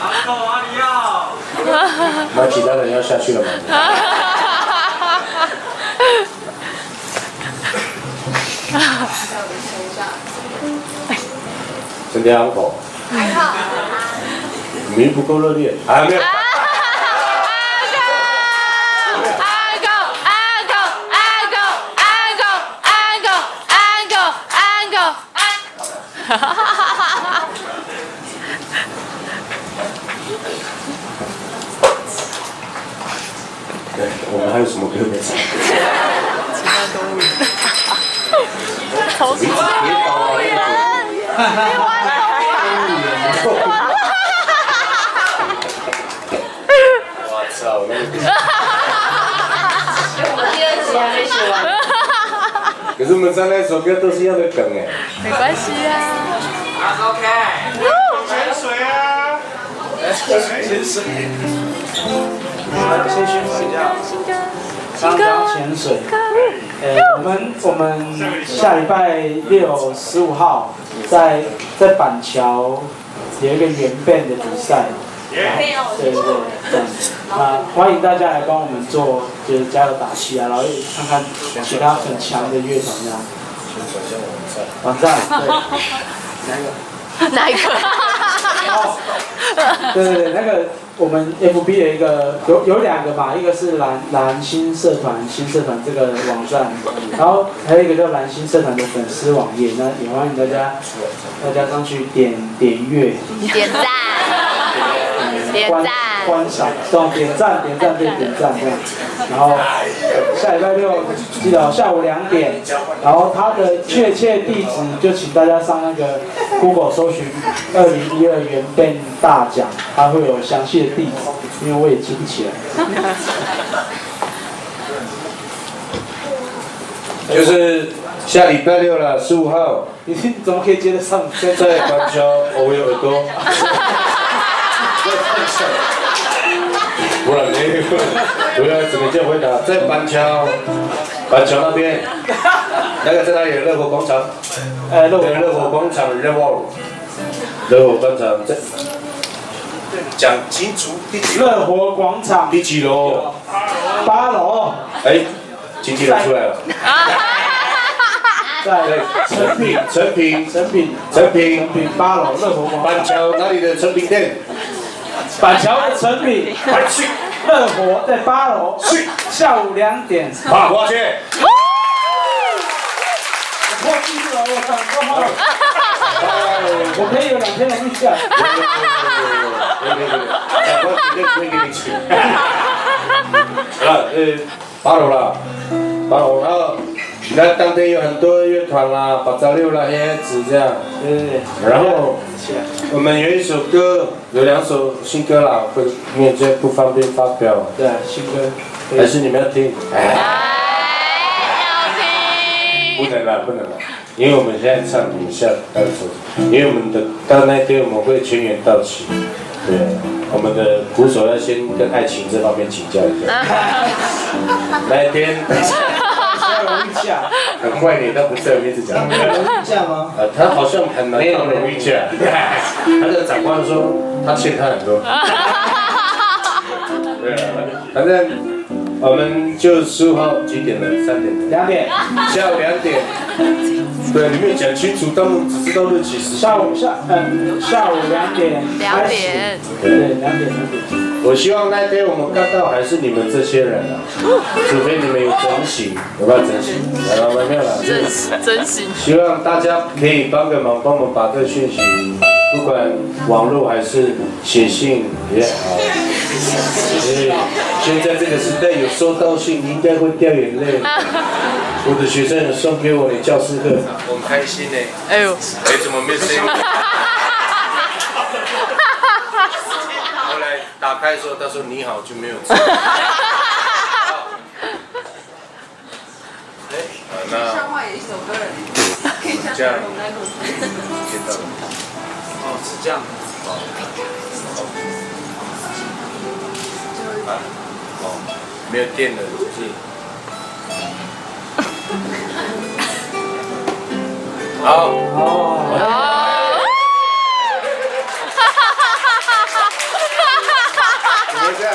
阿狗啊，你要？那其他人要下去了吗？真的阿狗。米不够热烈，还没有。对，我们还有什么歌没唱？其他动物园。超级动物园，你玩动物园。我操！我第二集还没写完。可是我们唱那首歌都是一样的梗哎。没关系啊。OK。潜水啊！潜水。先宣传一下，刚刚潜水。我们下礼拜6、15号在板桥有一个圆变的比赛。对，这样子。那欢迎大家来帮我们做，就是加油打气啊，然后看看其他很强的乐团这样。网站。对。哪一个？对，那个我们 FB 的一个有2个嘛，一个是蓝星社团这个网站，然后还有一个叫蓝星社团的粉丝网页，那也欢迎大家上去点阅、点赞、观赏，点赞这样，然后下礼拜6记得下午2点，然后它的确切地址就请大家上那个 Google 搜寻2012圆变大奖，它会有详细的地址，因为我也记不起来。就是下礼拜6了，15号。你怎么可以接得上？在板桥，我有耳朵。不然呢？不要怎么就回答？在板桥那边，那个在哪里？热火广场。热火广场在。讲清楚。热火广场第几楼？8楼。哎，经纪人出来了。在成品8楼热火广场。板桥哪里的成品店？板桥的成品。快去！热火在8楼。去！下午2点。好，我去。我破纪录了，我操！我可以有2天的预假。我绝对不会给你请。好了，8楼了，8楼，然后那当天有很多乐团啦，8招6啦，黑黑子这样。对。然后我们有一首歌，有2首新歌啦，因为这不方便发表。对，新歌。还是你们要听？不能了，因为我们现在唱，你们下到时候，因为我们的到那天我们会全员到齐，对，我们的鼓手要先跟爱情这方面请教一下。那一天，容易嫁，很坏你，他不是有一直讲。容易嫁吗？他好像很难当容易嫁。他的长官说他欠他很多。对啊，反正。我们就15号几点了？3点。2点。下午2点。对，你没有讲清楚，他们只知道日期时。下午2点。2点。对，2点。我希望那天我们看到还是你们这些人啊，除非你们有整形，有没有整形？没有啦。整形。希望大家可以帮个忙，帮我们把这个讯息，不管网络还是写信也好。现在这个时代有收到信，你应该会掉眼泪。我的学生有送给我的教师课，我很开心呢。哎呦，怎么没声音？后来打开的时候，他说你好就没有字。那上话有一首歌，可以这样，哦，是这样。没有电了，是。好。你们这样，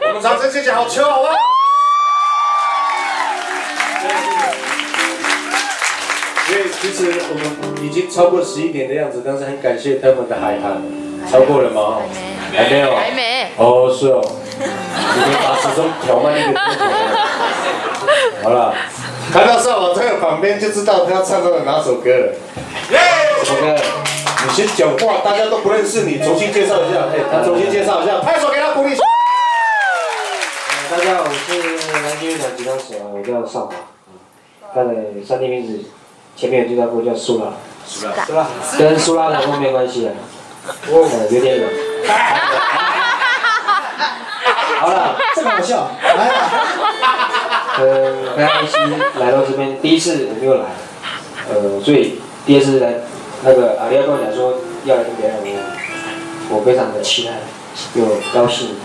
我们掌声谢谢好球，好不好？因为其实我们已经超过11点的样子，但是很感谢他们的海涵，超过了吗？还没有，还没。哦，是哦，你们把时钟调慢一点。好了，看到少王在我旁边就知道他要唱到哪首歌了。什么歌？你先讲话，大家都不认识你，重新介绍一下。哎，他重新介绍一下，拍手给他鼓励。大家好，我是南京乐团吉他手，我叫少华。刚才三弟名字前面有介绍过，叫苏拉。苏拉，跟苏拉的后没关系啊。有点冷。好了，这么好笑，来了。非常开心来到这边，第一次我没有来，所以第二次来，那个阿丽亚跟我讲说要来跟别人我非常的期待又高兴，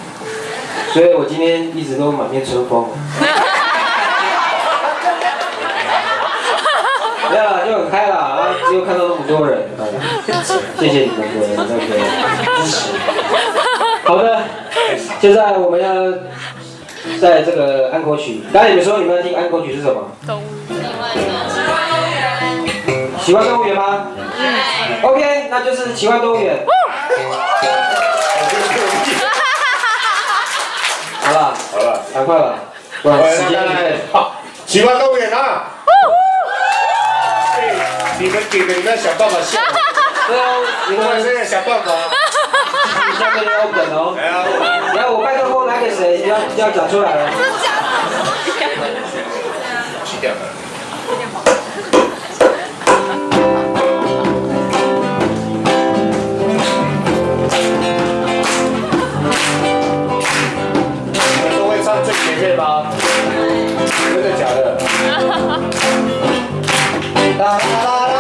所以我今天一直都满面春风。没有啦，就很开啦，然后只有看到那么多人，谢谢你们的那个支持。好的，现在我们要在这个安可曲，刚才你们说你们要听安可曲是什么？动物园。奇幻动物园吗？OK， 那就是奇幻动物园。好了，好了，赶快吧，不然时间好，奇幻动物园啊！你们给的，你们要想办法下。对啊，你们现在想办法。你下面要等哦。然后我麦克风拿给谁？要讲出来了。去掉了。你们都会唱最前面吗？真的假的？啦啦啦啦。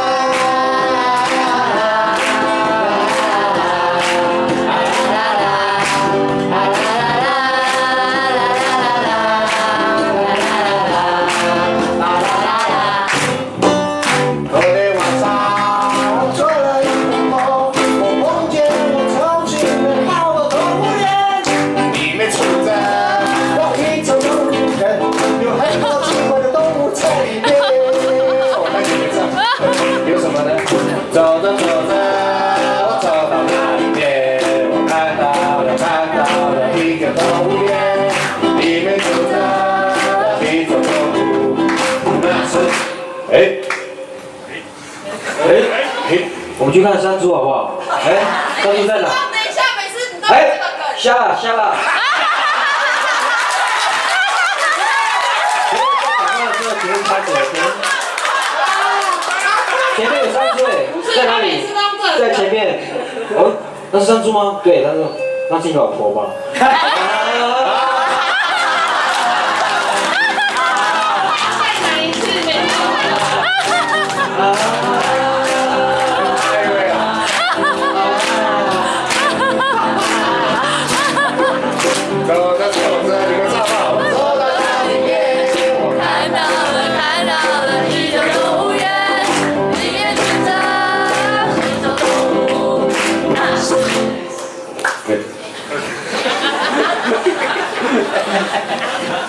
走着走着，我走到那里面，我看到了一个动物园，里面住着一种动物，那是我们去看山猪好不好？山猪在哪？等一下，每次你都这个梗。瞎了。前面有山猪在哪里？在前面。哦，那是山猪吗？对，那是你老婆吧？再讲一次，没走着走着，你们唱吧。走到那里面，我看到了一种动物园，里面住着一种动物，那是。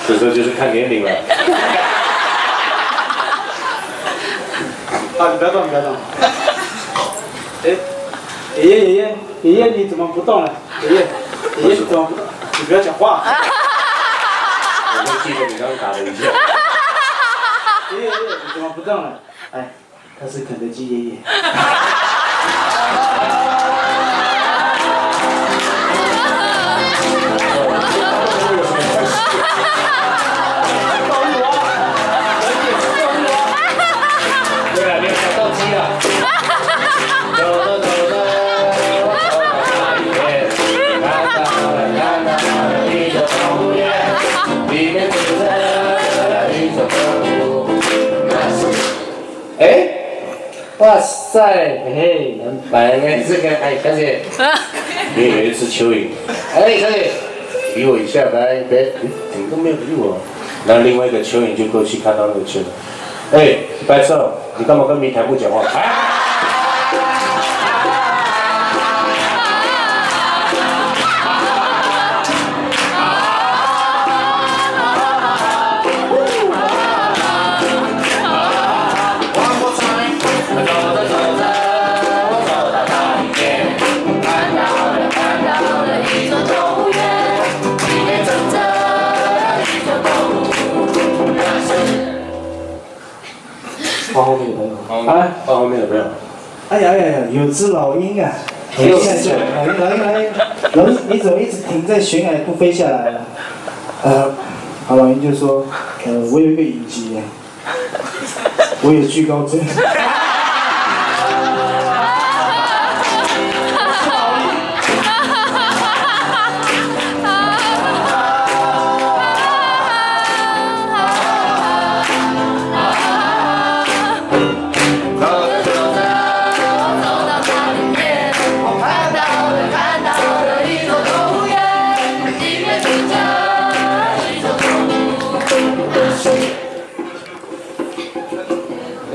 这时候就是看年龄了。啊，你不要动。爷爷，你怎么不动了？爷爷，你怎么不动？你不要讲话。我会记得你刚刚打了一下。爷爷，你怎么不动了？哎，他是肯德基爷爷。对了，没有想到鸡了。走着走着，我走到那里面，看到了一个动物园，里面住着一种动物，那是。哇塞，嘿，很白呢，这个小姐，你有一只蚯蚓，小姐，理我一下，来，别，怎么都没有理我。然后另外一个蚯蚓就过去看到那个蚯蚓，哎，白色，你干嘛跟迷台不讲话？放后面的朋友，放后面的朋友。哎呀，有只老鹰啊！老鹰，你怎么一直停在悬崖不飞下来了？好，老鹰就说，我有一个隐疾，我有惧高症。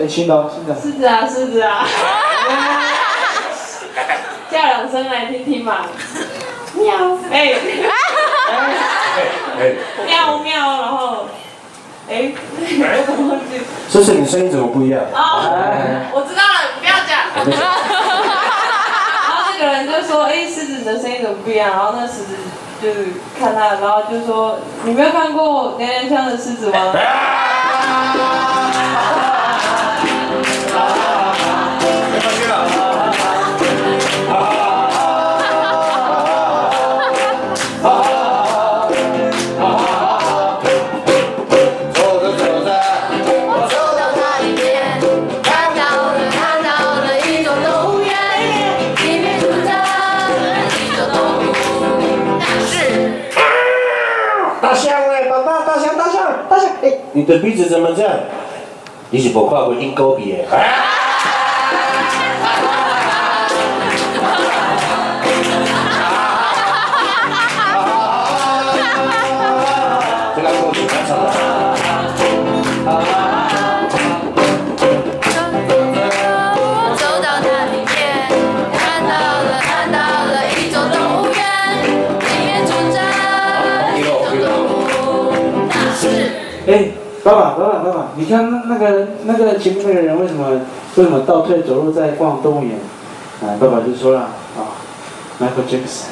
新的。狮子啊，叫2声来听听嘛。喵，喵喵，然后，我怎么忘记？这是你声音怎么不一样？我知道了，不要讲。然后那个人就说：“狮子你的声音怎么不一样？”然后那狮子就是看他，然后就说：“你没有看过娘娘腔的狮子吗？”你的鼻子怎么这样？你是无看过鹰狗鼻的？这个歌曲蛮长的。走到那里面，看到了一种动物园，里面住着一种动物，那是。爸爸，你看那个前面那个人为什么倒退走路在逛动物园？爸爸就说了Michael Jackson。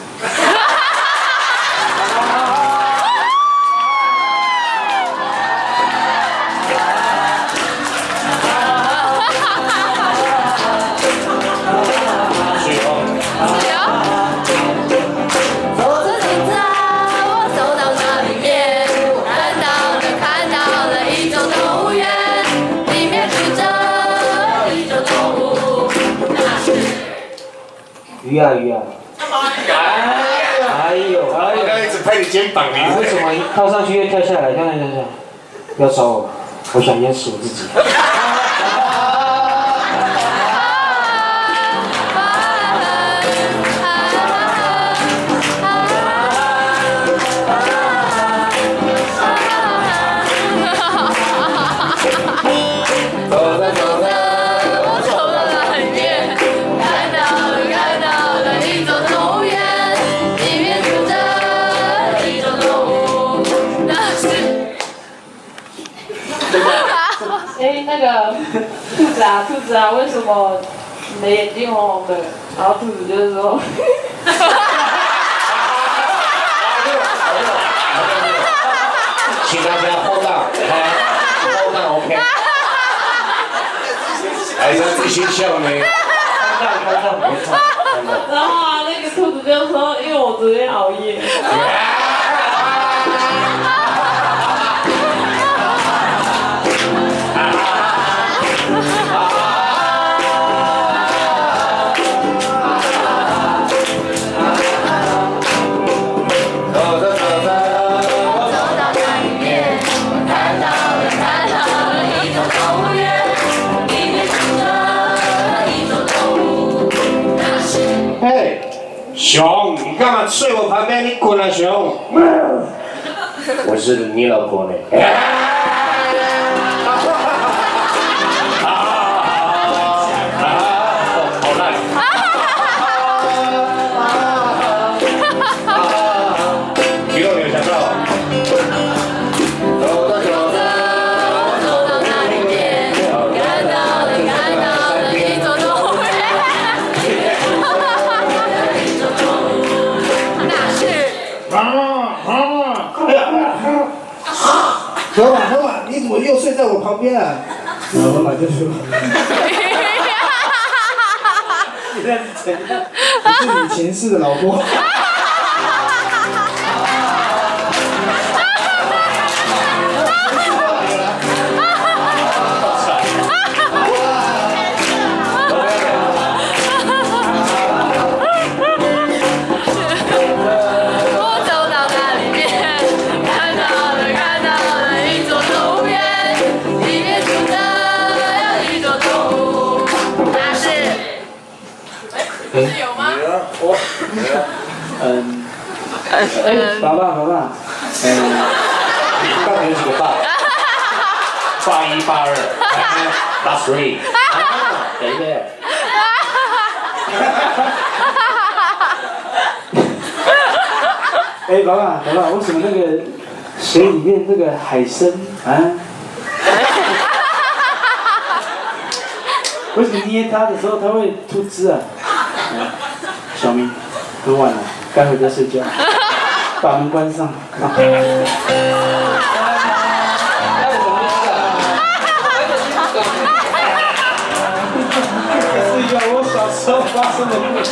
鱼啊！哎呦！刚一直拍你肩膀，你为什么一跳上去又跳下来？跳，不要吵我，我想淹死我自己。那个兔子啊，为什么你的眼睛红红的？然后兔子就是说，请大家hold on OK。还是自信笑呢？看到。然后啊，那个兔子就说，因为我昨天熬夜。熊，你干嘛睡我旁边？你滚啊，熊！我是你老婆呢。片，然后妈妈就说。你在怎样？你是你前世的老婆。有吗？爸爸，到底有几个爸？爸1、爸2，爸3，对不对？爸爸，为什么那个水里面那个海参啊？为什么捏它的时候它会吐汁啊？小明，很晚了，该回家睡觉，把门关上。睡觉，我小时候发生的故事。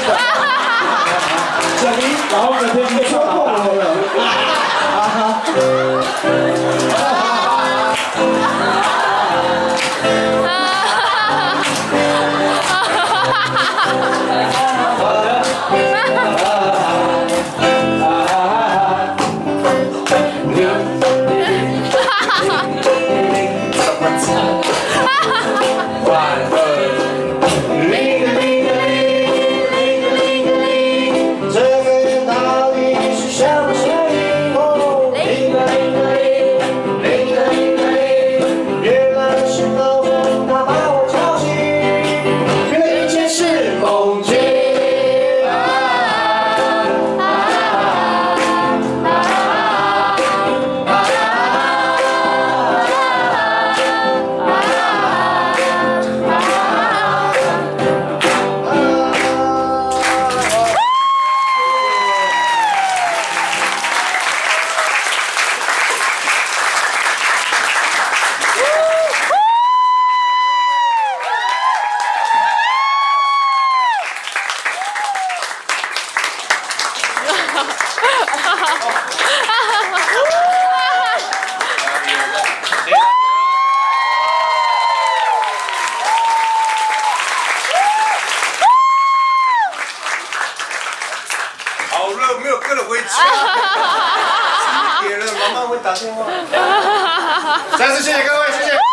小明，然后隔天就戳破我了。好热，没有跟了回家。别了，妈妈会打电话。再次谢谢各位，谢谢。